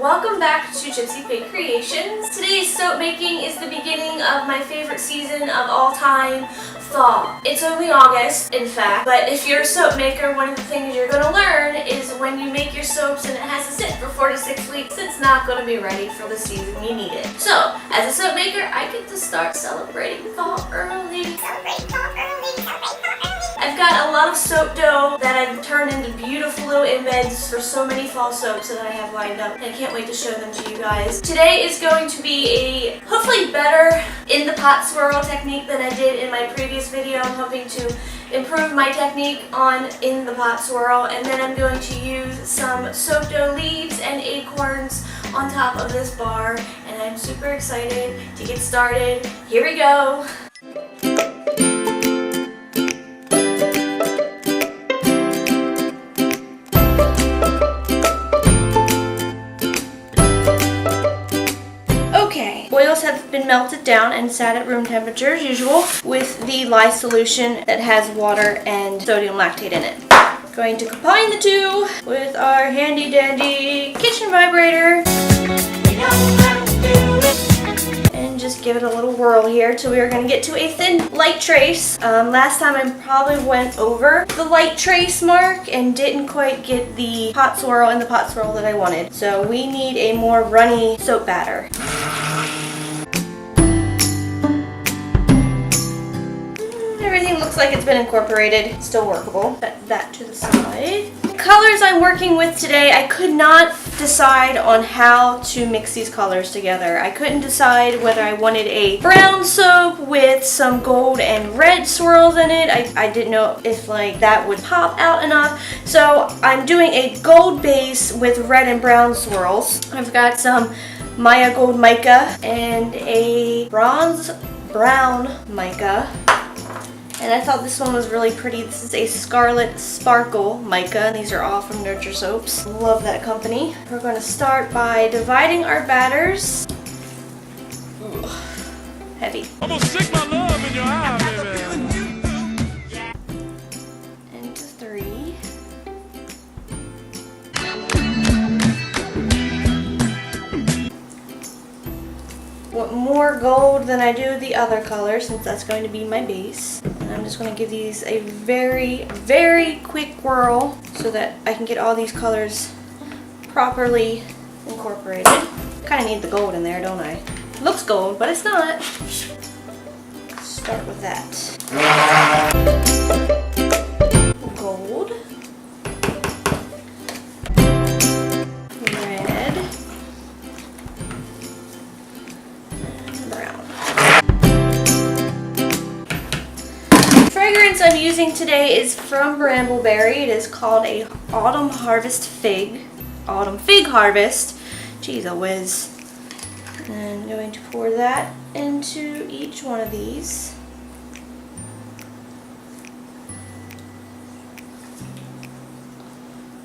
welcome back to Gypsyfae Creations. Today's soap making is the beginning of my favorite season of all time, fall. It's only August, in fact, but if you're a soap maker, one of the things you're going to learn is when you make your soaps and it has to sit for 4 to 6 weeks, it's not going to be ready for the season you need it. So, as a soap maker, I get to start celebrating fall early. I've got a lot of soap dough that I've turned into beautiful little embeds for so many fall soaps that I have lined up, and I can't wait to show them to you guys. Today is going to be a hopefully better in the pot swirl technique than I did in my previous video. I'm hoping to improve my technique on in the pot swirl, and then I'm going to use some soap dough leaves and acorns on top of this bar, and I'm super excited to get started. Here we go. Oils have been melted down and sat at room temperature as usual with the lye solution that has water and sodium lactate in it. Going to combine the two with our handy dandy kitchen vibrator and just give it a little whirl here till we are going to get to a thin light trace. Last time I probably went over the light trace mark and didn't quite get the pot swirl and the pot swirl that I wanted. So we need a more runny soap batter. Everything looks like it's been incorporated. It's still workable. Set that to the side. The colors I'm working with today, I could not decide on how to mix these colors together. I couldn't decide whether I wanted a brown soap with some gold and red swirls in it. I didn't know if like that would pop out enough. So I'm doing a gold base with red and brown swirls. I've got some Maya Gold mica and a bronze brown mica. And I thought this one was really pretty. This is a Scarlet Sparkle mica, and these are all from Nurture Soaps. Love that company. We're going to start by dividing our batters. Ooh, heavy. I'm gonna stick my love in your eye, baby. Into 3. Want more gold than I do the other color, since that's going to be my base. And I'm just going to give these a very, very quick whirl so that I can get all these colors properly incorporated. Kind of need the gold in there, don't I? Looks gold, but it's not. Start with that. Gold. Red. Fragrance I'm using today is from Brambleberry. It is called a Autumn Harvest Fig. Autumn Fig Harvest. Jeez, a whiz. And I'm going to pour that into each one of these.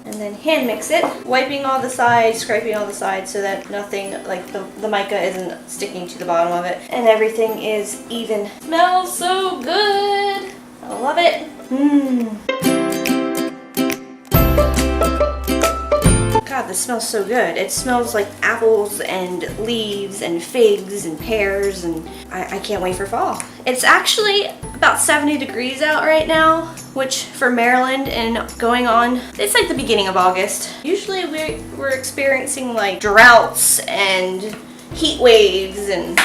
And then hand mix it, wiping all the sides, scraping all the sides so that nothing, like the mica isn't sticking to the bottom of it. And everything is even. Smells so good. I love it. God, this smells so good. It smells like apples and leaves and figs and pears, and I can't wait for fall. It's actually about 70 degrees out right now, which for Maryland and going on, it's like the beginning of August. Usually we're experiencing like droughts and heat waves and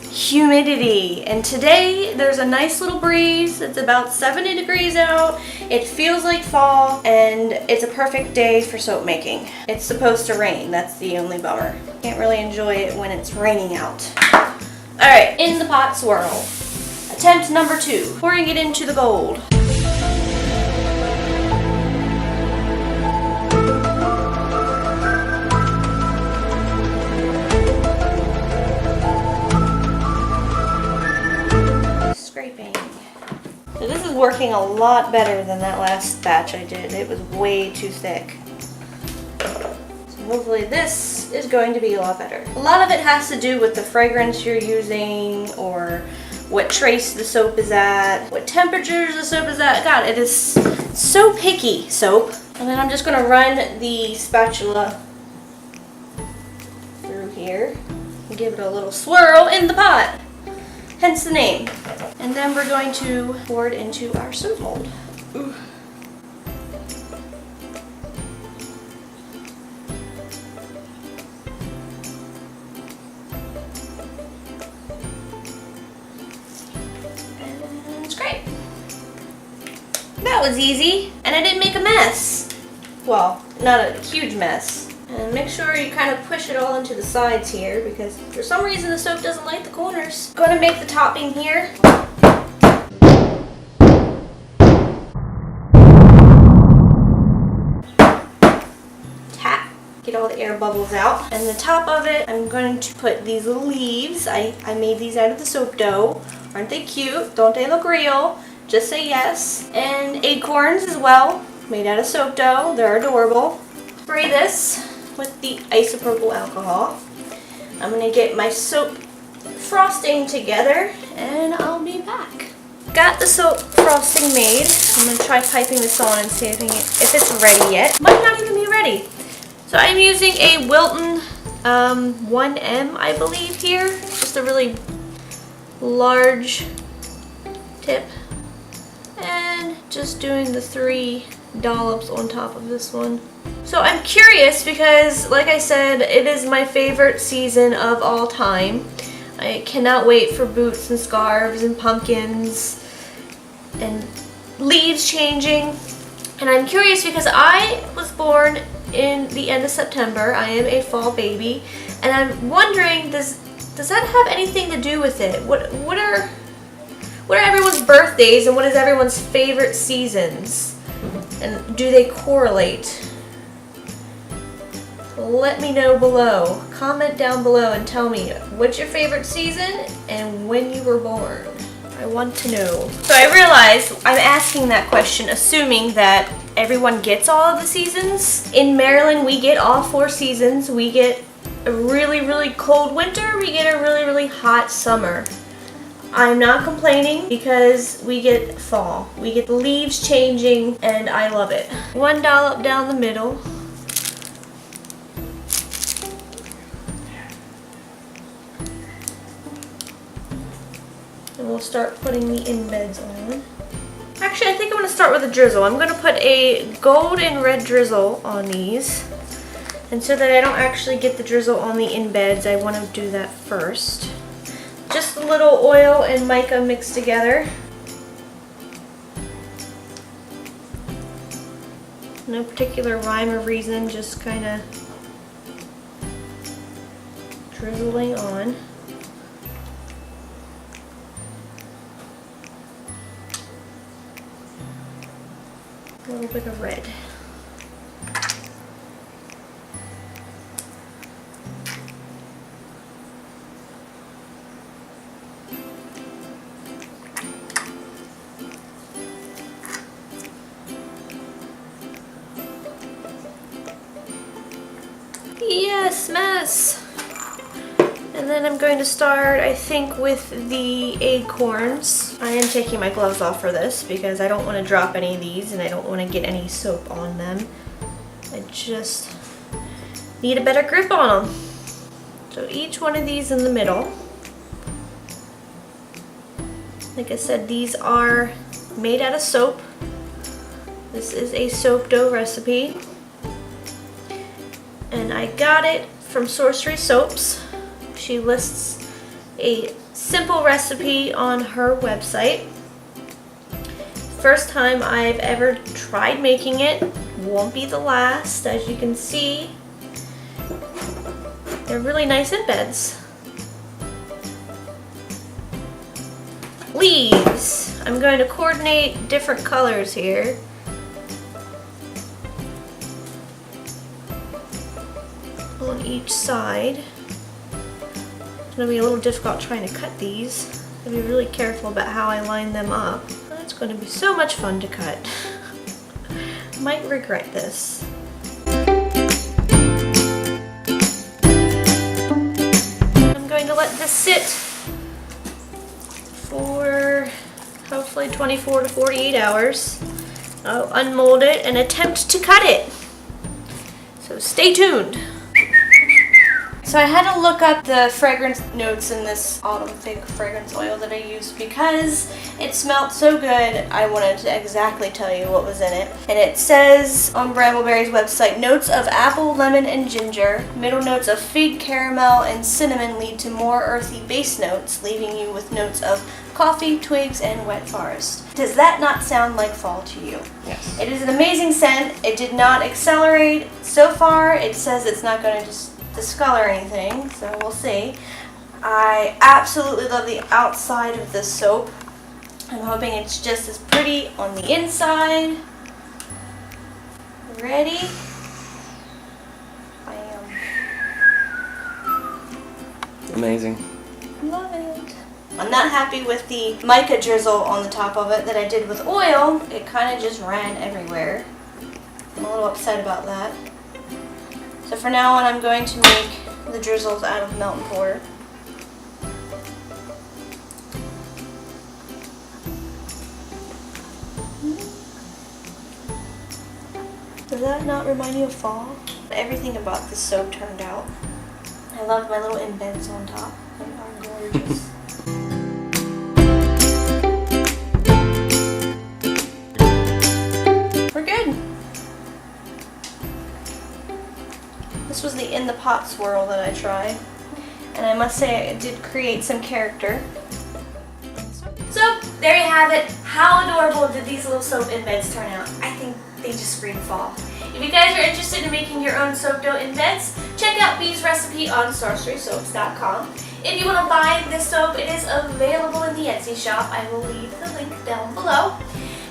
humidity, and today there's a nice little breeze. It's about 70 degrees out. It feels like fall, and it's a perfect day for soap making. It's supposed to rain. That's the only bummer. Can't really enjoy it when it's raining out. Alright, in the pot swirl. Attempt number 2. Pouring it into the gold. So this is working a lot better than that last batch I did. It was way too thick. So hopefully this is going to be a lot better. A lot of it has to do with the fragrance you're using, or what trace the soap is at, what temperatures the soap is at. God, it is so picky, soap. And then I'm just going to run the spatula here. Give it a little swirl in the pot, hence the name. And then we're going to pour it into our soap mold. Ooh. And it's great. That was easy, and I didn't make a mess. Well, not a huge mess. And make sure you kind of push it all into the sides here, because for some reason the soap doesn't like the corners. Going to make the topping here. Tap. Get all the air bubbles out. And the top of it, I'm going to put these little leaves. I made these out of the soap dough. Aren't they cute? Don't they look real? Just say yes. And acorns as well, made out of soap dough. They're adorable. Spray this with the isopropyl alcohol. I'm gonna get my soap frosting together and I'll be back. Got the soap frosting made. I'm gonna try piping this on and see if it's ready yet. Might not even be ready. So I'm using a Wilton 1M, I believe here. Just a really large tip. And just doing the 3 dollops on top of this one. So I'm curious because, like I said, it is my favorite season of all time. I cannot wait for boots and scarves and pumpkins and leaves changing. And I'm curious because I was born in the end of September. I am a fall baby, and I'm wondering, does that have anything to do with it? What are everyone's birthdays and what is everyone's favorite seasons? And do they correlate? Let me know below. Comment down below and tell me what's your favorite season and when you were born. I want to know. So I realize I'm asking that question assuming that everyone gets all of the seasons. In Maryland, we get all 4 seasons. We get a really, really cold winter. We get a really, really hot summer. I'm not complaining because we get fall. We get the leaves changing and I love it. 1 dollop down the middle. And we'll start putting the embeds on. Actually, I think I'm going to start with a drizzle. I'm going to put a gold and red drizzle on these. And so that I don't actually get the drizzle on the embeds, I want to do that first. Just a little oil and mica mixed together. No particular rhyme or reason, just kind of drizzling on. A little bit of red. Yes, mess. And then I'm going to start, I think, with the acorns. I am taking my gloves off for this because I don't want to drop any of these and I don't want to get any soap on them. I just need a better grip on them. So each one of these in the middle. Like I said, these are made out of soap. This is a soap dough recipe. And I got it from Sorcery Soaps. She lists a simple recipe on her website. First time I've ever tried making it. Won't be the last, as you can see. They're really nice embeds. Leaves. I'm going to coordinate different colors here. On each side. It's going to be a little difficult trying to cut these. I'm going to be really careful about how I line them up. It's going to be so much fun to cut. Might regret this. I'm going to let this sit for hopefully 24 to 48 hours. I'll unmold it and attempt to cut it. So stay tuned. So I had to look up the fragrance notes in this autumn fig fragrance oil that I used because it smelled so good. I wanted to exactly tell you what was in it. And it says on Brambleberry's website, notes of apple, lemon, and ginger. Middle notes of fig, caramel, and cinnamon lead to more earthy base notes, leaving you with notes of coffee, twigs, and wet forest. Does that not sound like fall to you? Yes. It is an amazing scent. It did not accelerate. So far, it says it's not going to just discolor anything, so we'll see. I absolutely love the outside of this soap. I'm hoping it's just as pretty on the inside. Ready? Bam. Amazing. Love it. I'm not happy with the mica drizzle on the top of it that I did with oil. It kind of just ran everywhere. I'm a little upset about that. So for now on, I'm going to make the drizzles out of melt and pour. Does that not remind you of fall? Everything about this soap turned out. I love my little embeds on top. They are gorgeous. We're good. This was the in the pot swirl that I tried, and I must say it did create some character. So there you have it. How adorable did these little soap embeds turn out? I think they just scream fall. If you guys are interested in making your own soap dough embeds, check out Bee's recipe on sorcerysoaps.com. If you want to buy this soap, it is available in the Etsy shop. I will leave the link down below.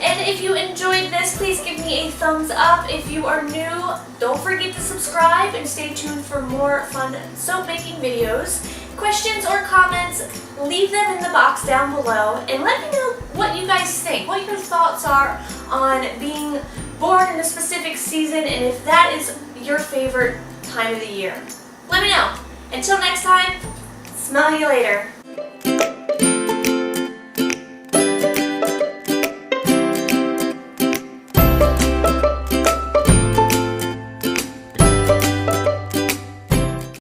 And if you enjoyed this, please give me a thumbs up. If you are new, don't forget to subscribe and stay tuned for more fun soap making videos. Questions or comments, leave them in the box down below and let me know what you guys think, what your thoughts are on being born in a specific season and if that is your favorite time of the year. Let me know. Until next time, smell you later.